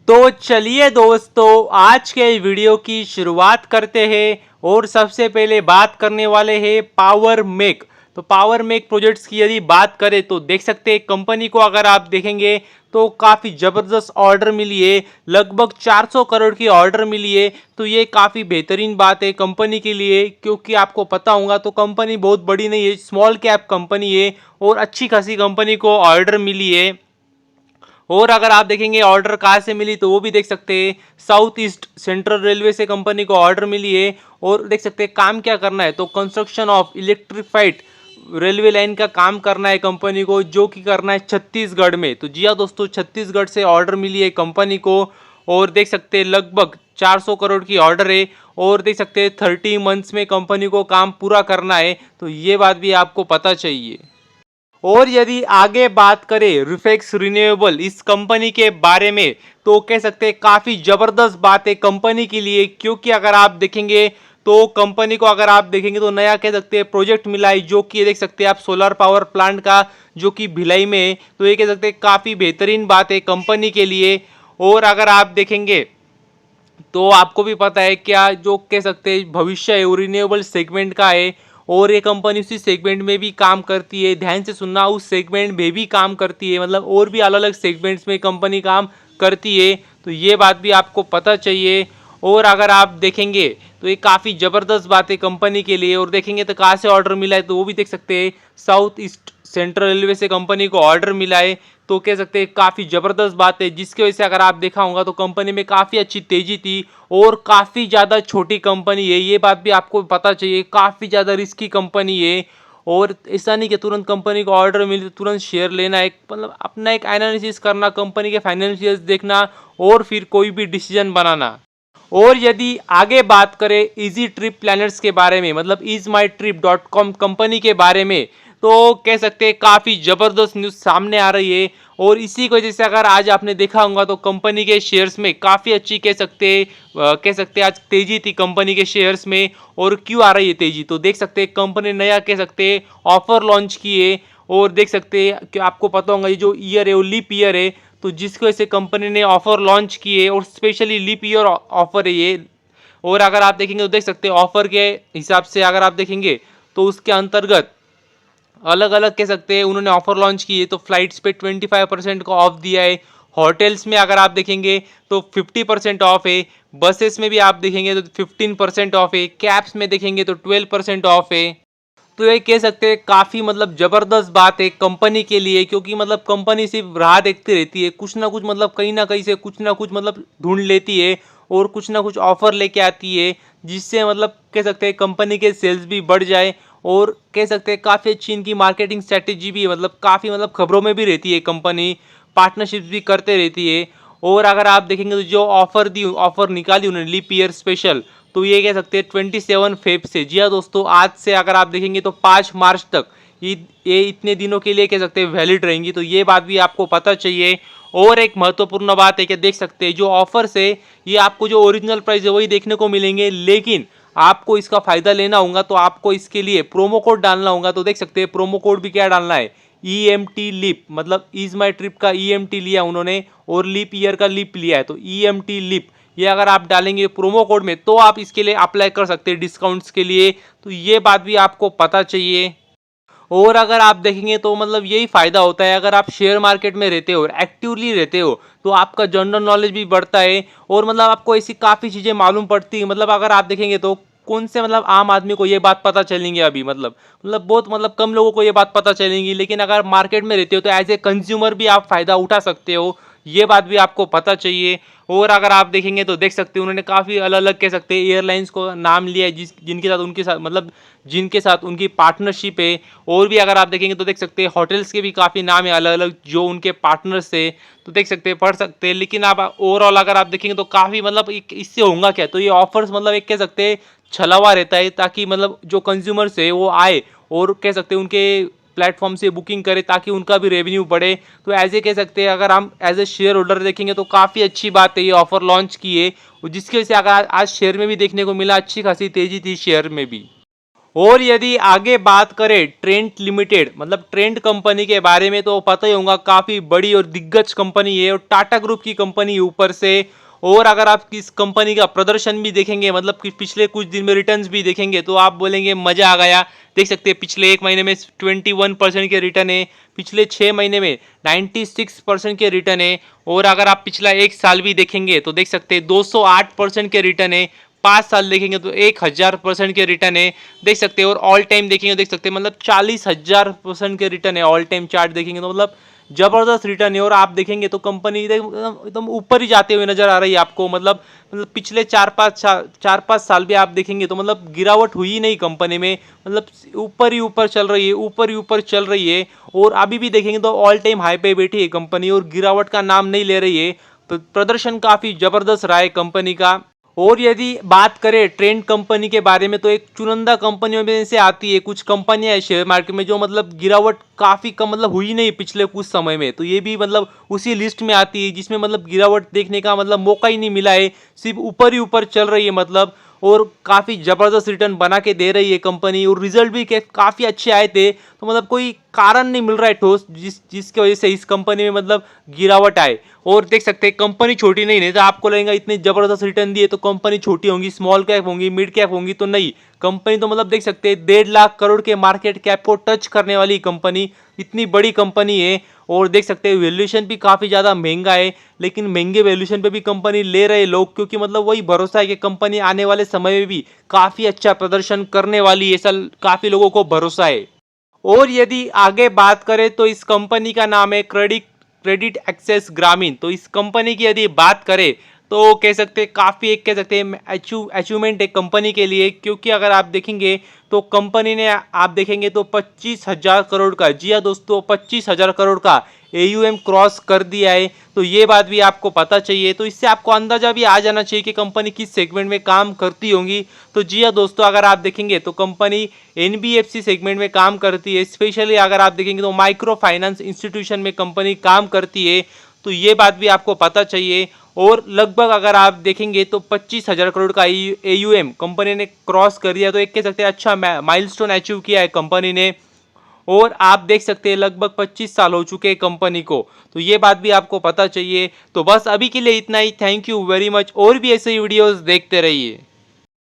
तो चलिए दोस्तों, आज के वीडियो की शुरुआत करते हैं और सबसे पहले बात करने वाले हैं पावर मेक। तो पावर मेक प्रोजेक्ट्स की यदि बात करें तो देख सकते हैं कंपनी को अगर आप देखेंगे तो काफ़ी ज़बरदस्त ऑर्डर मिली है, लगभग 400 करोड़ की ऑर्डर मिली है। तो ये काफ़ी बेहतरीन बात है कंपनी के लिए, क्योंकि आपको पता होगा तो कंपनी बहुत बड़ी नहीं है, स्मॉल कैप कंपनी है और अच्छी खासी कंपनी को ऑर्डर मिली है। और अगर आप देखेंगे ऑर्डर कहाँ से मिली तो वो भी देख सकते हैं, साउथ ईस्ट सेंट्रल रेलवे से कंपनी को ऑर्डर मिली है। और देख सकते हैं काम क्या करना है, तो construction of electrified railway line का काम करना है कंपनी को, जो कि करना है छत्तीसगढ़ में। तो जी हाँ दोस्तों, छत्तीसगढ़ से ऑर्डर मिली है कंपनी को और देख सकते हैं लगभग 400 करोड़ की ऑर्डर है। और देख सकते हैं 30 मंथ्स में कंपनी को काम पूरा करना है, तो ये बात भी आपको पता चाहिए। और यदि आगे बात करें रिफेक्स रिन्यूएबल इस कंपनी के बारे में, तो कह सकते हैं काफ़ी ज़बरदस्त बात है कंपनी के लिए, क्योंकि अगर आप देखेंगे तो कंपनी को अगर आप देखेंगे तो नया कह सकते हैं प्रोजेक्ट मिला है, जो कि ये देख सकते हैं आप सोलर पावर प्लांट का, जो कि भिलाई में है। तो ये कह सकते हैं काफ़ी बेहतरीन बात है कंपनी के लिए। और अगर आप देखेंगे तो आपको भी पता है क्या, जो कह सकते हैं भविष्य है वो रिन्यूएबल सेगमेंट का है और ये कंपनी उसी सेगमेंट में भी काम करती है। ध्यान से सुनना, उस सेगमेंट में भी काम करती है, मतलब और भी अलग अलग सेगमेंट्स में कंपनी काम करती है। तो ये बात भी आपको पता चाहिए। और अगर आप देखेंगे तो ये काफ़ी ज़बरदस्त बात है कंपनी के लिए। और देखेंगे तो कहाँ से ऑर्डर मिला है, तो वो भी देख सकते हैं साउथ ईस्ट सेंट्रल रेलवे से कंपनी को ऑर्डर मिला है। तो कह सकते हैं काफ़ी ज़बरदस्त बात है, जिसकी वजह से अगर आप देखा होगा तो कंपनी में काफ़ी अच्छी तेज़ी थी। और काफ़ी ज़्यादा छोटी कंपनी है, ये बात भी आपको पता चाहिए, काफ़ी ज़्यादा रिस्की कंपनी है। और ऐसा नहीं कि तुरंत कंपनी को ऑर्डर मिले तो तुरंत शेयर लेना, एक मतलब अपना एक एनालिसिस करना, कंपनी के फाइनेंशियल्स देखना और फिर कोई भी डिसीजन बनाना। और यदि आगे बात करें इजी ट्रिप प्लानर्स के बारे में, मतलब ismytrip.com कंपनी के बारे में, तो कह सकते हैं काफ़ी ज़बरदस्त न्यूज़ सामने आ रही है। और इसी की वजह से अगर आज आपने देखा होगा तो कंपनी के शेयर्स में काफ़ी अच्छी कह सकते हैं आज तेज़ी थी कंपनी के शेयर्स में। और क्यों आ रही है तेज़ी, तो देख सकते हैं कंपनी नया कह सकते हैं ऑफर लॉन्च किए। और देख सकते हैं कि आपको पता होगा ये जो ईयर है वो लीप ईयर है, तो जिसकी वजह से कंपनी ने ऑफर लॉन्च किए और स्पेशली लीप ईयर ऑफर है ये। और अगर आप देखेंगे तो देख सकते हैं ऑफर के हिसाब से अगर आप देखेंगे तो उसके अंतर्गत अलग अलग कह सकते हैं उन्होंने ऑफर लॉन्च किए। तो फ्लाइट्स पे 25% का ऑफ दिया है, होटल्स में अगर आप देखेंगे तो 50% ऑफ है, बसेस में भी आप देखेंगे तो 15% ऑफ है, कैब्स में देखेंगे तो 12% ऑफ है। तो ये कह सकते हैं काफ़ी मतलब ज़बरदस्त बात है कंपनी के लिए, क्योंकि मतलब कंपनी सिर्फ राह देखती रहती है, कुछ ना कुछ मतलब कहीं ना कहीं से कुछ ना कुछ मतलब ढूंढ लेती है और कुछ ना कुछ ऑफर लेके आती है, जिससे मतलब कह सकते हैं कंपनी के सेल्स भी बढ़ जाए। और कह सकते हैं काफ़ी अच्छी इनकी मार्केटिंग स्ट्रैटेजी भी है, मतलब काफ़ी मतलब खबरों में भी रहती है कंपनी, पार्टनरशिप्स भी करते रहती है। और अगर आप देखेंगे तो जो ऑफर निकाली उन्होंने लीप ईयर स्पेशल, तो ये कह सकते हैं 27 फेब से, जी हाँ दोस्तों, आज से अगर आप देखेंगे तो 5 मार्च तक ये इतने दिनों के लिए कह सकते हैं वैलिड रहेंगी। तो ये बात भी आपको पता चाहिए। और एक महत्वपूर्ण बात है कि देख सकते हैं जो ऑफर्स है ये आपको जो ओरिजिनल प्राइस है वही देखने को मिलेंगे, लेकिन आपको इसका फायदा लेना होगा तो आपको इसके लिए प्रोमो कोड डालना होगा। तो देख सकते हैं प्रोमो कोड भी क्या डालना है, EMT लिप, मतलब इज माई ट्रिप का EMT लिया उन्होंने और लीप ईयर का लिप लिया है, तो EMT लिप ये अगर आप डालेंगे प्रोमो कोड में तो आप इसके लिए अप्लाई कर सकते हैं डिस्काउंट्स के लिए। तो ये बात भी आपको पता चाहिए। और अगर आप देखेंगे तो मतलब यही फ़ायदा होता है, अगर आप शेयर मार्केट में रहते हो, एक्टिवली रहते हो, तो आपका जनरल नॉलेज भी बढ़ता है और मतलब आपको ऐसी काफ़ी चीज़ें मालूम पड़ती है। मतलब अगर आप देखेंगे तो कौन से मतलब आम आदमी को ये बात पता चलेंगी अभी, मतलब बहुत मतलब कम लोगों को ये बात पता चलेंगी, लेकिन अगर मार्केट में रहते हो तो एज ए कंज्यूमर भी आप फ़ायदा उठा सकते हो, ये बात भी आपको पता चाहिए। और अगर आप देखेंगे तो देख सकते हैं उन्होंने काफ़ी अलग अलग कह सकते हैं एयरलाइंस को नाम लिया है, जिनके साथ उनकी पार्टनरशिप है। और भी अगर आप देखेंगे तो देख सकते हैं होटल्स के भी काफ़ी नाम है अलग अलग जो उनके पार्टनर्स है, तो देख सकते हैं पढ़ सकते हैं। लेकिन आप ओवरऑल अगर आप देखेंगे तो काफ़ी मतलब इससे होगा क्या, तो ये ऑफर्स मतलब एक कह सकते हैं छलावा रहता है, ताकि मतलब जो कंज्यूमर्स है वो आए और कह सकते हैं उनके प्लेटफॉर्म से बुकिंग करें ताकि उनका भी रेवेन्यू बढ़े। तो एज ए कह सकते हैं अगर हम एज ए शेयर होल्डर देखेंगे तो काफ़ी अच्छी बात है ये ऑफर लॉन्च की है, जिसकी वजह से अगर आज शेयर में भी देखने को मिला अच्छी खासी तेज़ी थी शेयर में भी। और यदि आगे बात करें ट्रेंट लिमिटेड मतलब ट्रेंट कंपनी के बारे में, तो पता ही होगा काफी बड़ी और दिग्गज कंपनी है और टाटा ग्रुप की कंपनी है ऊपर से। और अगर आप इस कंपनी का प्रदर्शन भी देखेंगे मतलब कि पिछले कुछ दिन में रिटर्न्स भी देखेंगे तो आप बोलेंगे मजा आ गया। देख सकते हैं पिछले एक महीने में 21% के रिटर्न है, पिछले 6 महीने में 96% के रिटर्न है। और अगर आप पिछला एक साल भी देखेंगे तो देख सकते हैं 208% के रिटर्न है। 5 साल देखेंगे तो 1000% के रिटर्न है, देख सकते हैं। और ऑल टाइम देखेंगे देख सकते हैं मतलब 40,000% के रिटर्न है। ऑल टाइम चार्ट देखेंगे तो मतलब जबरदस्त रिटर्न है। और आप देखेंगे तो कंपनी एकदम ऊपर ही जाते हुए नजर आ रही है आपको। मतलब पिछले 4-5 साल भी आप देखेंगे तो मतलब गिरावट हुई ही नहीं कंपनी में, मतलब ऊपर ही ऊपर चल रही है, ऊपर ही ऊपर चल रही है। और अभी भी देखेंगे तो ऑल टाइम हाई पे बैठी है कंपनी और गिरावट का नाम नहीं ले रही है। प्रदर्शन काफी जबरदस्त रहा है कंपनी का। और यदि बात करें ट्रेंड कंपनी के बारे में तो एक चुनिंदा कंपनियों में से आती है। कुछ कंपनियां है शेयर मार्केट में जो मतलब गिरावट काफी कम मतलब हुई नहीं पिछले कुछ समय में, तो ये भी मतलब उसी लिस्ट में आती है जिसमें मतलब गिरावट देखने का मतलब मौका ही नहीं मिला है, सिर्फ ऊपर ही ऊपर चल रही है मतलब। और काफी जबरदस्त रिटर्न बना के दे रही है कंपनी और रिजल्ट भी काफी अच्छे आए थे। तो मतलब कोई कारण नहीं मिल रहा है ठोस जिसकी वजह से इस कंपनी में मतलब गिरावट आए। और देख सकते हैं कंपनी छोटी नहीं तो आपको लगेगा इतने जबरदस्त रिटर्न दिए तो कंपनी छोटी होंगी, स्मॉल कैप होंगी, मिड कैप होंगी, तो नहीं। कंपनी तो मतलब देख सकते हैं 1.5 लाख करोड़ के मार्केट कैप को टच करने वाली कंपनी, इतनी बड़ी कंपनी है। और देख सकते हैं वैल्यूएशन भी काफी ज्यादा महंगा है, लेकिन महंगे वैल्यूएशन पे भी कंपनी ले रहे लोग क्योंकि मतलब वही भरोसा है कि कंपनी आने वाले समय में भी काफी अच्छा प्रदर्शन करने वाली है, ऐसा काफी लोगों को भरोसा है। और यदि आगे बात करें तो इस कंपनी का नाम है क्रेडिट एक्सेस ग्रामीण। तो इस कंपनी की यदि बात करें तो कह सकते हैं काफ़ी एक कह सकते हैं अचीवमेंट है कंपनी के लिए, क्योंकि अगर आप देखेंगे तो कंपनी ने आप देखेंगे तो 25,000 करोड़ का, जी हाँ दोस्तों 25,000 करोड़ का एयूएम क्रॉस कर दिया है। तो ये बात भी आपको पता चाहिए, तो इससे आपको अंदाजा भी आ जाना चाहिए कि कंपनी किस सेगमेंट में काम करती होंगी। तो जी हाँ दोस्तों अगर आप देखेंगे तो कंपनी एनबीएफसी सेगमेंट में काम करती है, स्पेशली अगर आप देखेंगे तो माइक्रो फाइनेंस इंस्टीट्यूशन में कंपनी काम करती है। तो ये बात भी आपको पता चाहिए। और लगभग अगर आप देखेंगे तो 25,000 करोड़ का एयूएम कंपनी ने क्रॉस कर दिया, तो एक कह सकते हैं अच्छा माइलस्टोन अचीव किया है कंपनी ने। और आप देख सकते हैं लगभग 25 साल हो चुके हैं कंपनी को, तो ये बात भी आपको पता चाहिए। तो बस अभी के लिए इतना ही, थैंक यू वेरी मच। और भी ऐसे वीडियोस देखते रहिए।